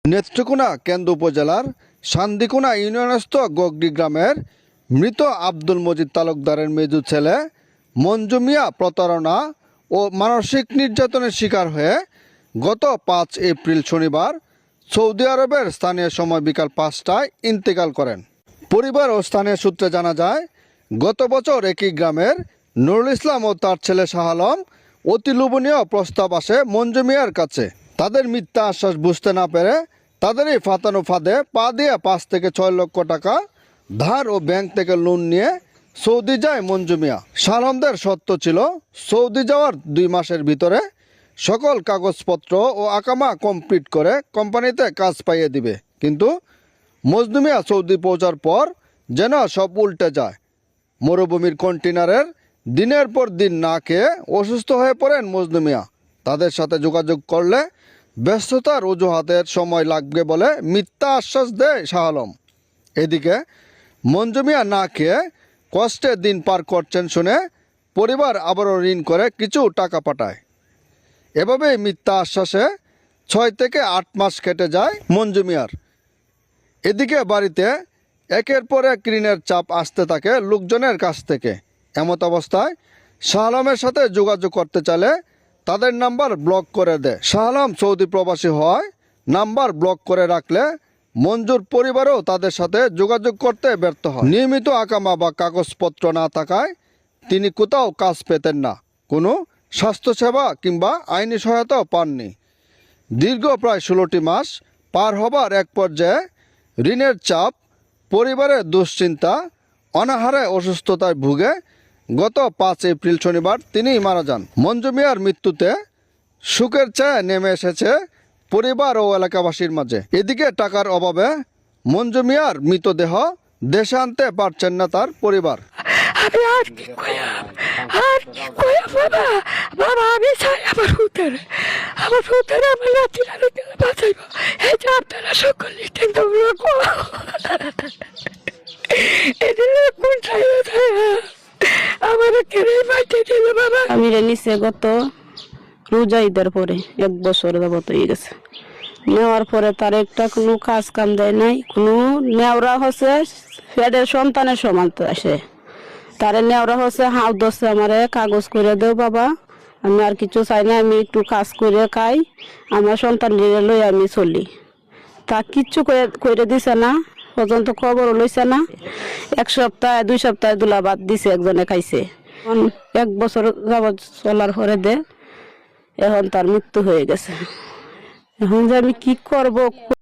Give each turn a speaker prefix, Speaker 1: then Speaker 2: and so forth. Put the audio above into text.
Speaker 1: নেত্রকোনা কেন্দ্র উপজেলার শান্দিকোনা ইউনিয়নস্থ গগডি গ্রামের মৃত আব্দুল মজিদ তালুকদারের মেজু ছেলে মঞ্জু মিয়া প্রতারণা ও মানসিক নির্যাতনের শিকার হয়ে গত ৫ এপ্রিল শনিবার সৌদি আরবের স্থানীয় সময় বিকাল ৫টায় ইন্তেকাল করেন। পরিবার ও স্থানীয় সূত্রে জানা যায়, গত বছর একই গ্রামের নুরুল ইসলাম ও তার ছেলে শাহ আলম অতি লোভনীয় প্রস্তাব আসে মঞ্জু মিয়ার কাছে। তাদের মিথ্যা আশ্বাস বুঝতে না পেরে তাদেরই ফাতানো ফাঁদে পা দিয়ে ৫ থেকে ৬ লক্ষ টাকা ধার ও ব্যাংক থেকে লোন নিয়ে সৌদি যায় মঞ্জু মিয়া। শাহ আলমদের সত্য ছিল সৌদি যাওয়ার ২ মাসের ভিতরে সকল কাগজপত্র ও আকামা কমপ্লিট করে কোম্পানিতে কাজ পাইয়ে দিবে। কিন্তু মজনু মিয়া সৌদি পৌঁছার পর যেন সব উল্টে যায়। মরুভূমির কন্টেনারের দিনের পর দিন না খেয়ে অসুস্থ হয়ে পড়েন মজনু মিয়া। তাদের সাথে যোগাযোগ করলে ব্যস্ততার অজুহাতের সময় লাগবে বলে মিথ্যা আশ্বাস দেয় শাহ আলম। এদিকে মঞ্জু মিয়া না খেয়ে কষ্টে দিন পার করছেন শুনে পরিবার আবারও ঋণ করে কিছু টাকা পাঠায়। এভাবেই মিথ্যা আশ্বাসে ৬ থেকে ৮ মাস কেটে যায় মঞ্জু মিয়ার। এদিকে বাড়িতে একের পর এক ঋণের চাপ আসতে থাকে লোকজনের কাছ থেকে। এমত অবস্থায় শাহ আলমের সাথে যোগাযোগ করতে চাইলে তাদের নাম্বার ব্লক করে দেয়। শাহ আলম সৌদি প্রবাসী হওয়ায় নাম্বার ব্লক করে রাখলে মঞ্জুর পরিবারও তাদের সাথে যোগাযোগ করতে ব্যর্থ হয়। নিয়মিত আকামা বা কাগজপত্র না থাকায় তিনি কোথাও কাজ পেতেন না, কোনো স্বাস্থ্যসেবা কিংবা আইনি সহায়তাও পাননি। দীর্ঘ প্রায় ১৬টি মাস পার হবার এক পর্যায়ে ঋণের চাপ, পরিবারের দুশ্চিন্তা, অনাহারে অসুস্থতায় ভুগে গত ৫ এপ্রিল শনিবার তিনি মারা যান। মঞ্জু মিয়ার মৃত্যুতে শোকের ছায়া নেমে এসেছে পরিবার ও এলাকাবাসীর মাঝে। এদিকে টাকার অভাবে মঞ্জু মিয়ার মৃতদেহ দেশে আনতে পারছেন না তার পরিবার।
Speaker 2: আমি আর কি কইয়াম বাবা, বাবা আমি চাই আমার হুতারে আমার নাতিরা বাঁচাইব। এই যে আপনারা সকল একদম কোন আমার কেড়ে মাইতে দিল বাবা।
Speaker 3: আমি নিচে গত রোজা ঈদের পরে 1 বছর যাবত হয়ে গেছে। নেওয়ার পরে তার একটা কোনো কাজ কাম দেয় নাই, কোনো নেওয়া হচ্ছে ফেডের সন্তানের সমান তো আসে। তারে নেওয়া হচ্ছে হাউ দশে আমারে কাগজ করে দেও বাবা, আমি আর কিছু চাই না, আমি একটু কাজ করে খাই, আমার সন্তান লই আমি চলি। তা কিচ্ছু করে দিছে না, পর্যন্ত খবরও লইছে না। 1 সপ্তাহ 2 সপ্তাহ দুলা বাদ দিছে, একজনে খাইছে। 1 বছর যাবৎ চলার পরে এখন তার মৃত্যু হয়ে গেছে। এখন যে আমি কি করব।